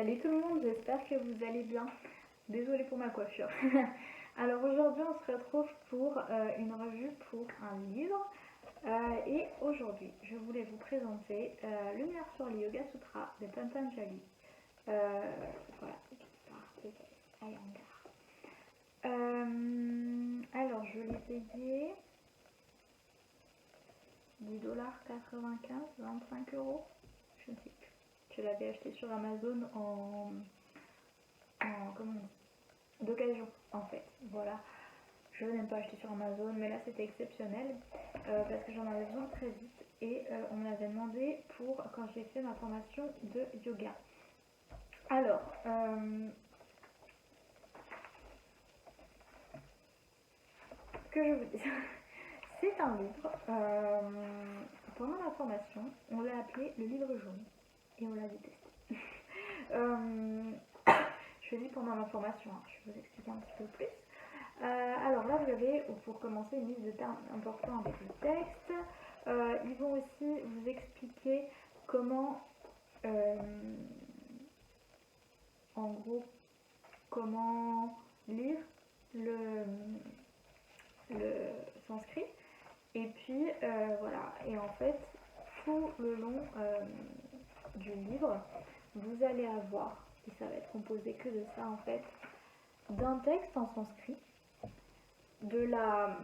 Salut tout le monde, j'espère que vous allez bien. Désolée pour ma coiffure. Alors aujourd'hui on se retrouve pour une revue pour un livre. Et aujourd'hui je voulais vous présenter Lumière sur les Yoga Sutras de Patanjali. Voilà, par Iyengar. Alors je l'ai payé 10,95$, 25€, je ne sais plus. Je l'avais acheté sur Amazon en d'occasion en fait. Voilà, je n'aime pas acheter sur Amazon, mais là c'était exceptionnel parce que j'en avais besoin très vite et on me l'avait demandé pour quand j'ai fait ma formation de yoga. Alors, que je vous dis, c'est un livre. Pendant la formation, on l'a appelé le livre jaune et on l'a détesté. Je dis pendant la formation, hein, je vais vous expliquer un petit peu plus. Alors là, vous avez pour commencer une liste de termes importants avec le texte. Ils vont aussi vous expliquer comment, en gros, comment lire le sanskrit. Et puis voilà, et en fait, tout le long du livre, vous allez avoir, et ça va être composé que de ça en fait, d'un texte en sanskrit, d'un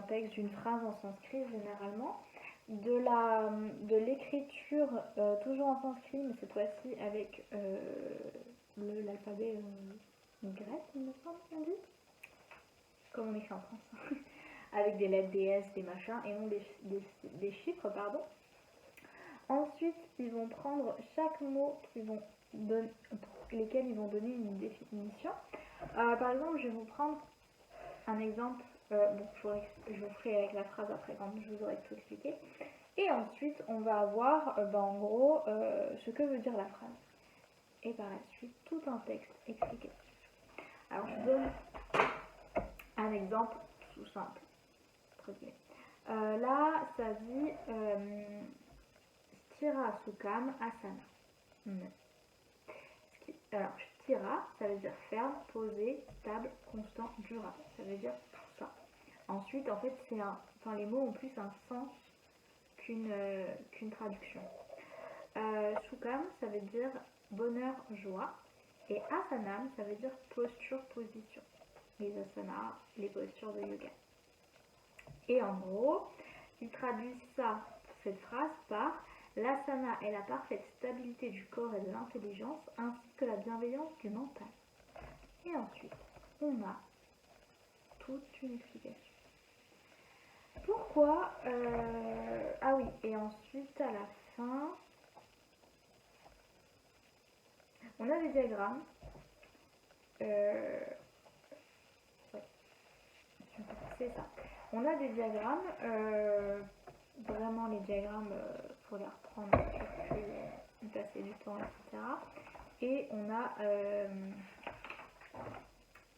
texte, d'une phrase en sanskrit généralement, de l'écriture toujours en sanskrit, mais cette fois-ci avec l'alphabet grec, il me semble qu'on dit, comme on écrit en France, avec des lettres, des S, des machins, et non des chiffres, pardon. Ensuite, ils vont prendre chaque mot pour lesquels ils vont donner une définition. Par exemple, je vais vous prendre un exemple, je vous ferai avec la phrase après quand je vous aurai tout expliqué. Et ensuite, on va avoir en gros ce que veut dire la phrase. Et par la suite, tout un texte expliqué. Alors, je vous donne un exemple tout simple. Là, ça dit Sthira Sukham Asana. Alors, Sthira, ça veut dire ferme, posé, stable, constant, durable. Ça veut dire tout ça. Ensuite, en fait, les mots ont plus un sens qu'une traduction. Sukham, ça veut dire bonheur, joie. Et Asanam, ça veut dire posture, position. Les asanas, les postures de yoga. Et en gros, ils traduisent cette phrase par l'asana est la parfaite stabilité du corps et de l'intelligence, ainsi que la bienveillance du mental. Et ensuite, on a toute une explication. Pourquoi ah oui, et ensuite à la fin, on a des diagrammes. C'est ça. On a des diagrammes, vraiment les diagrammes, faut les reprendre pour passer du temps, etc. Et on a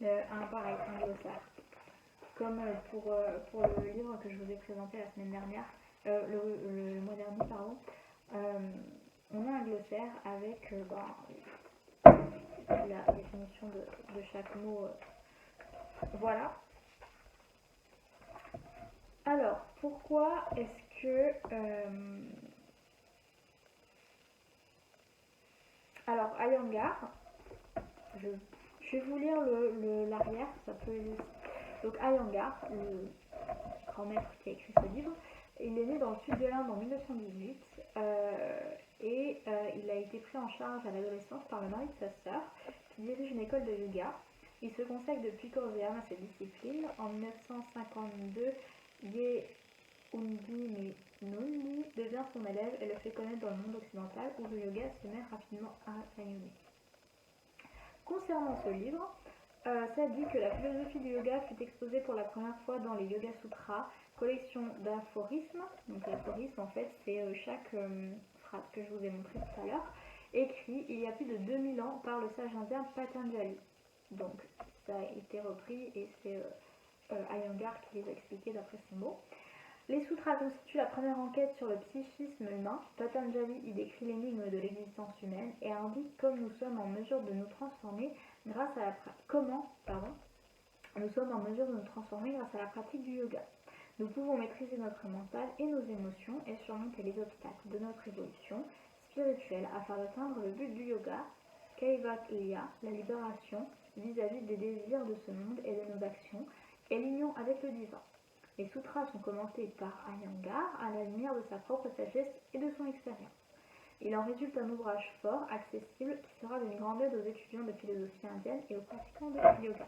un glossaire. Comme pour le livre que je vous ai présenté la semaine dernière, le mois dernier, pardon, on a un glossaire avec la définition de chaque mot. Voilà. Alors, pourquoi est-ce que... Alors, Iyengar, je vais vous lire l'arrière, ça peut illustrer. Donc, Iyengar, le grand maître qui a écrit ce livre, il est né dans le sud de l'Inde en 1918 et il a été pris en charge à l'adolescence par le mari de sa sœur qui dirige une école de yoga. Il se consacre depuis corps et âme à cette discipline. En 1952, Yehundi Menundi devient son élève et le fait connaître dans le monde occidental où le yoga se met rapidement à rayonner. Concernant ce livre, ça dit que la philosophie du yoga fut exposée pour la première fois dans les Yoga Sutras, collection d'aphorismes. Donc l'aphorisme en fait c'est chaque phrase que je vous ai montré tout à l'heure, écrit il y a plus de 2000 ans par le sage indien Patanjali. Donc ça a été repris et c'est Iyengar qui les a expliqués d'après ses mots. Les sutras constituent la première enquête sur le psychisme humain. Patanjali y décrit l'énigme de l'existence l'existence humaine et indique comme nous sommes en mesure de nous transformer grâce à la comment, pardon, nous sommes en mesure de nous transformer grâce à la pratique du yoga. Nous pouvons maîtriser notre mental et nos émotions et surmonter les obstacles de notre évolution spirituelle afin d'atteindre le but du yoga, Kaivalya, la libération vis-à-vis des désirs de ce monde et de nos actions, et l'union avec le divin. Les sutras sont commentés par Iyengar à la lumière de sa propre sagesse et de son expérience. Il en résulte un ouvrage fort, accessible, qui sera d'une grande aide aux étudiants de philosophie indienne et aux pratiquants de yoga.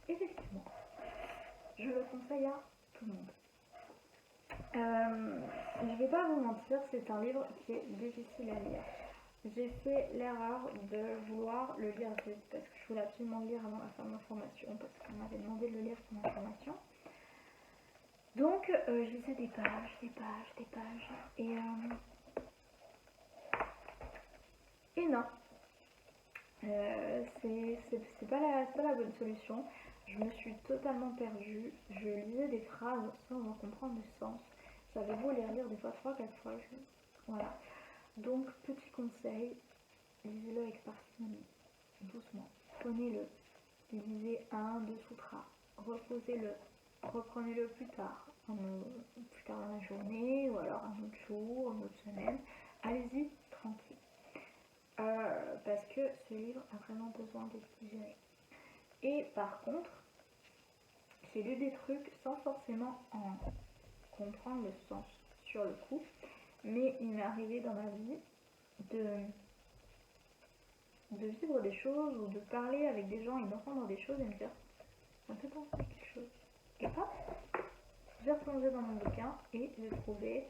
Effectivement, je le conseille à tout le monde. Je ne vais pas vous mentir, c'est un livre qui est difficile à lire. J'ai fait l'erreur de vouloir le lire vite parce que je voulais absolument le lire avant la fin de ma formation parce qu'on m'avait demandé de le lire pour ma formation. Donc je lisais des pages et non, c'est pas la bonne solution. Je me suis totalement perdue, je lisais des phrases sans en comprendre le sens. J'avais beau les relire des fois 3-4 fois, voilà. Donc petit conseil, lisez-le avec parcimonie, doucement. Prenez-le, lisez 1-2 sutras, reposez-le, reprenez-le plus tard dans la journée, ou alors un autre jour, une autre semaine. Allez-y tranquille. Parce que ce livre a vraiment besoin d'être digéré. Et par contre, j'ai lu des trucs sans forcément en comprendre le sens sur le coup, mais il m'est arrivé dans ma vie de vivre des choses ou de parler avec des gens et d'entendre des choses et me dire ça me fait penser à quelque chose. Et hop, j'ai replongé dans mon bouquin et j'ai trouvé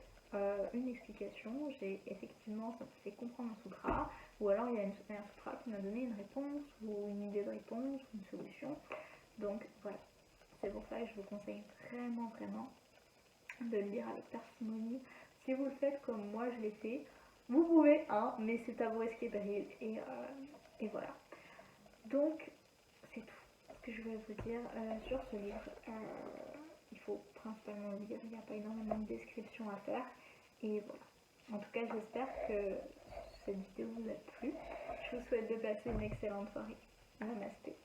une explication. J'ai effectivement, ça me fait comprendre un sutra, ou alors il y a un sutra qui m'a donné une réponse ou une idée de réponse ou une solution. Donc voilà, c'est pour ça que je vous conseille vraiment de le lire avec parcimonie. Si vous le faites comme moi je l'ai fait, vous pouvez, hein, mais c'est à vos risques et périls. Et voilà. Donc c'est tout ce que je voulais vous dire sur ce livre. Il faut principalement le lire, il n'y a pas énormément de descriptions à faire. Et voilà. En tout cas, j'espère que cette vidéo vous a plu. Je vous souhaite de passer une excellente soirée. Namasté.